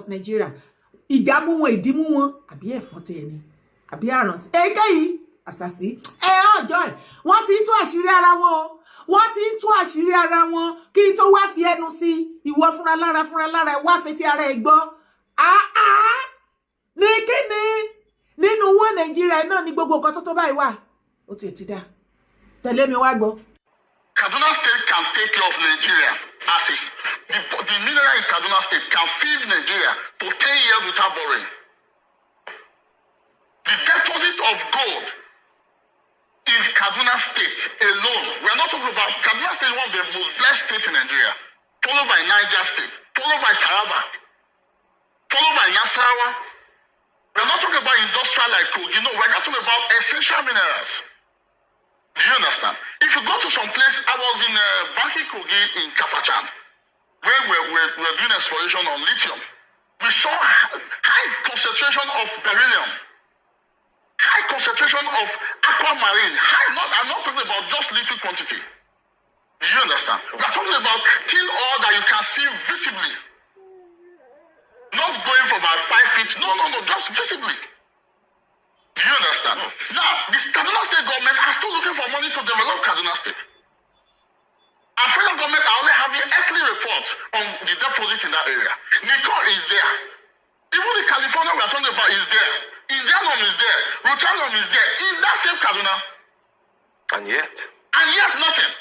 of Nigeria. Ìdààmú wọn, ìdìmú wọn, àbí ẹ̀fọn tẹ ni, àbí àrùn. Èyíkéyìí àṣàsí. Ọjọ́ ẹ̀, wọ́n ti ń tú àṣírí ara wọn o. Wọ́n ti ń tú àṣírí ara wọn kí n tó wá fi ẹnu sí ìwọ fúnra lára ẹ wá fetí ara ẹ gbọ́. Ní kíni nínú wọn Nàìjíríà náà ni gbogbo nǹkan tó báyìí wà. Ó ti dá. Tẹ̀lé mi wá gbọ́. Kaduna State can take care of Nigeria as is. The mineral in Kaduna State can feed Nigeria for 10 years without borrowing. The deposit of gold in Kaduna State alone, we are not talking about Kaduna State, one of the most blessed states in Nigeria, followed by Niger State, followed by Taraba, followed by Nasarawa. We are not talking about industrial like Kogi, no, we are not talking about essential minerals. Do you understand? If you go to some place, I was in Banki Kogi in Kafachan, where we're doing exploration on lithium. We saw high concentration of beryllium, high concentration of aquamarine. I'm not talking about just little quantity. Do you understand? We are talking about thin oil that you can see visibly. Not going for about 5 feet. No, just visibly. Do you understand? Now, the Kaduna State government are still looking for money to develop Kaduna State. And federal government are only having earthly reports on the deposit in that area. Nikon is there. Even the California we are talking about is there. Indianum is there. Rotanum is there. In that same Kaduna. And yet nothing.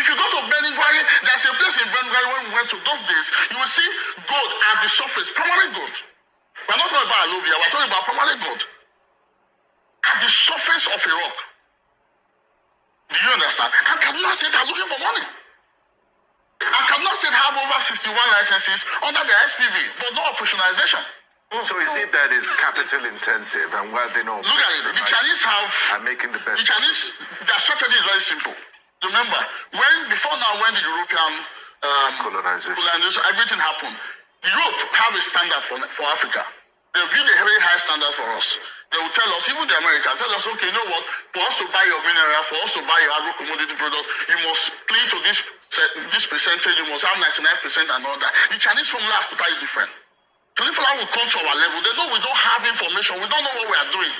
If you go to Beningwari, there's a place in Beningwari when we went to those days, you will see gold at the surface, permanent gold. We're not talking about alluvia, we're talking about permanent gold. At the surface of a rock. Do you understand? And Kaduna State are looking for money. And Kaduna State have over 61 licenses under the SPV, but no operationalization. So is it that it's capital intensive and where they know? Look at it. The Chinese are making the best. The Chinese, their strategy is very simple. Remember, when the European colonization, everything happened. Europe have a standard for Africa. They build a very high standard for us. They will tell us, even the Americans, tell us, okay, you know what? For us to buy your mineral, for us to buy your agro-commodity product, you must clean to this percentage, you must have 99% and all that. The Chinese formula is totally different. Chinese formula will come to our level. They know we don't have information. We don't know what we are doing.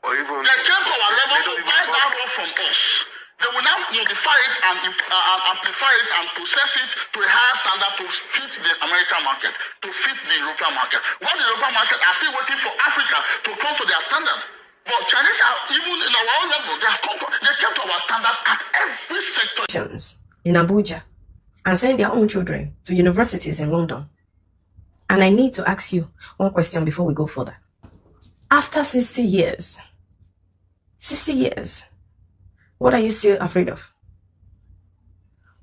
Or even they came to our level to buy that rock from us. They will now modify it and amplify it and process it to a higher standard to fit the American market, to fit the European market. While the European market are still waiting for Africa to come to their standard. But Chinese are, even in our own level, they came to our standard at every sector. In Abuja and send their own children to universities in London. And I need to ask you one question before we go further. After 60 years, what are you still afraid of?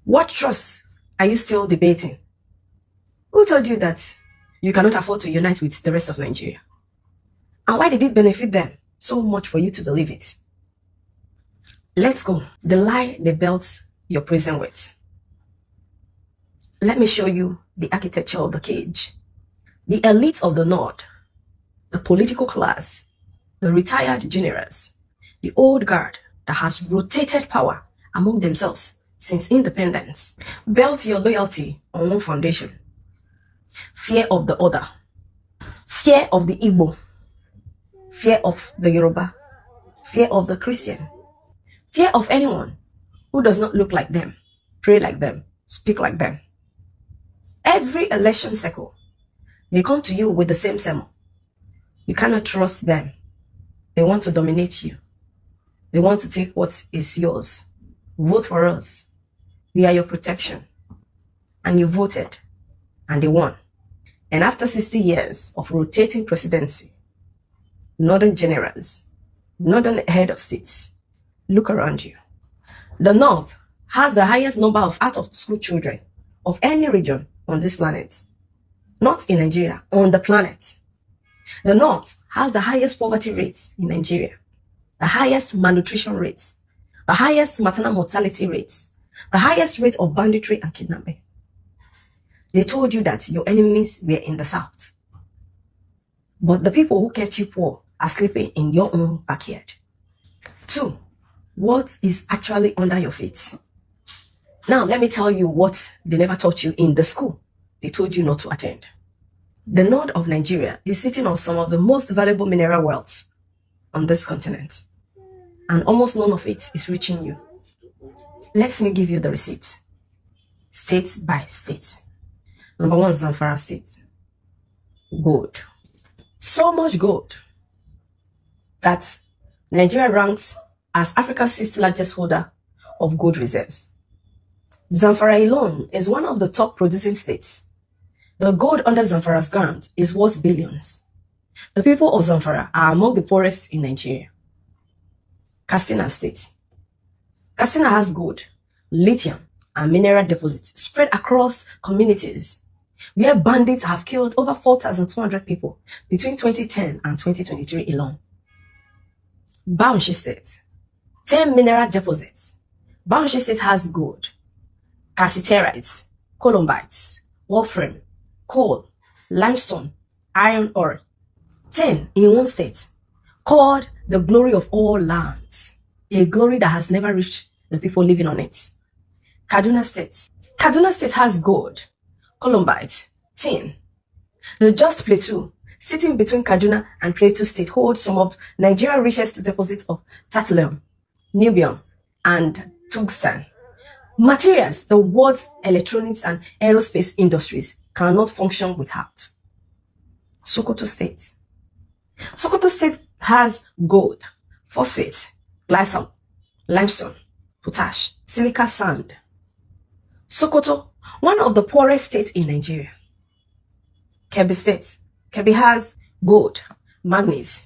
What trust are you still debating? Who told you that you cannot afford to unite with the rest of Nigeria? And why did it benefit them so much for you to believe it? Let's go. The lie they built your prison with. Let me show you the architecture of the cage. The elite of the North, the political class, the retired generals, the old guard that has rotated power among themselves since independence, built your loyalty on one foundation. Fear of the other, fear of the Igbo, fear of the Yoruba, fear of the Christian, fear of anyone who does not look like them, pray like them, speak like them. Every election cycle, they come to you with the same sermon. You cannot trust them. They want to dominate you. They want to take what is yours. Vote for us. We are your protection. And you voted. And they won. And after 60 years of rotating presidency, northern generals, northern head of states, look around you. The North has the highest number of out-of-school children of any region on this planet. Not in Nigeria, on the planet. The North has the highest poverty rates in Nigeria, the highest malnutrition rates, the highest maternal mortality rates, the highest rate of banditry and kidnapping. They told you that your enemies were in the South. But the people who kept you poor are sleeping in your own backyard. 2, what is actually under your feet? Now, let me tell you what they never taught you in the school they told you not to attend. The north of Nigeria is sitting on some of the most valuable mineral wealth on this continent, and almost none of it is reaching you. Let me give you the receipts, state by state. Number 1, Zamfara State. Gold. So much gold that Nigeria ranks as Africa's 6th largest holder of gold reserves. Zamfara alone is one of the top producing states. The gold under Zamfara's ground is worth billions. The people of Zamfara are among the poorest in Nigeria. Katsina State. Katsina has gold, lithium, and mineral deposits spread across communities, where bandits have killed over 4,200 people between 2010 and 2023 alone. Bauchi State. 10 mineral deposits. Bauchi State has gold, cassiterite, columbites, wolfram, coal, limestone, iron ore. 10 in one state, called the glory of all lands, a glory that has never reached the people living on it. Kaduna State. Kaduna State has gold, columbite, tin. The Just Plateau, sitting between Kaduna and Plateau State, holds some of Nigeria's richest deposits of tantalum, niobium, and tungsten. Materials the world's electronics and aerospace industries cannot function without. Sokoto State. Sokoto State has gold, phosphate, glycine, limestone, potash, silica sand. Sokoto, one of the poorest states in Nigeria. Kebbi State. Kebbi has gold, manganese.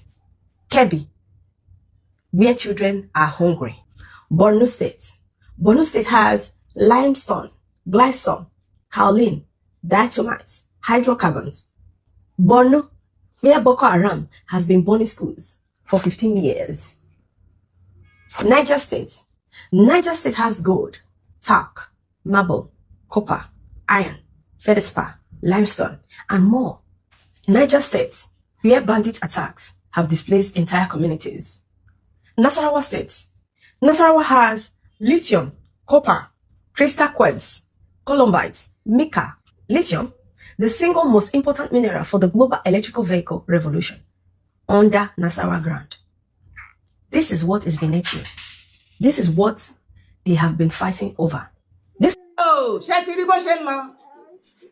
Kebbi, where children are hungry. Borno State. Borno State has limestone, glycine, kaolin, diatomite, hydrocarbons. Borno, where Boko Haram has been burning schools for 15 years. Niger State. Niger State has gold, talc, marble, copper, iron, feldspar, limestone, and more. Niger State, where bandit attacks have displaced entire communities. Nasarawa State. Nasarawa has lithium, copper, crystal quartz, columbites, mica. Lithium, the single most important mineral for the global electrical vehicle revolution, under Nasarawa ground. This is what is beneath you. This is what they have been fighting over. This. Oh, ṣé ti rí bó ṣe ń lọ?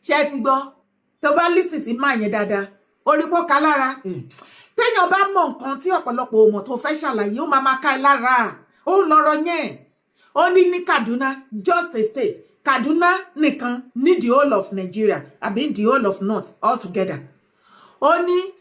Ṣé ti gbọ́? Tó bá lísì sí máa yẹn dáadáa, orí pọ́ ká lára. Téèyàn bá mọ nǹkan tí ọ̀pọ̀lọpọ̀ ò mọ̀ tó fẹ́ ṣàlàyé, ó máa ká ẹ lára. Ó ń lọ́rọ̀ yẹn. Ó ní Kaduna, just a state. Kaduna nìkan ní the whole of Nigeria, àbí the whole of North altogether. Ó ní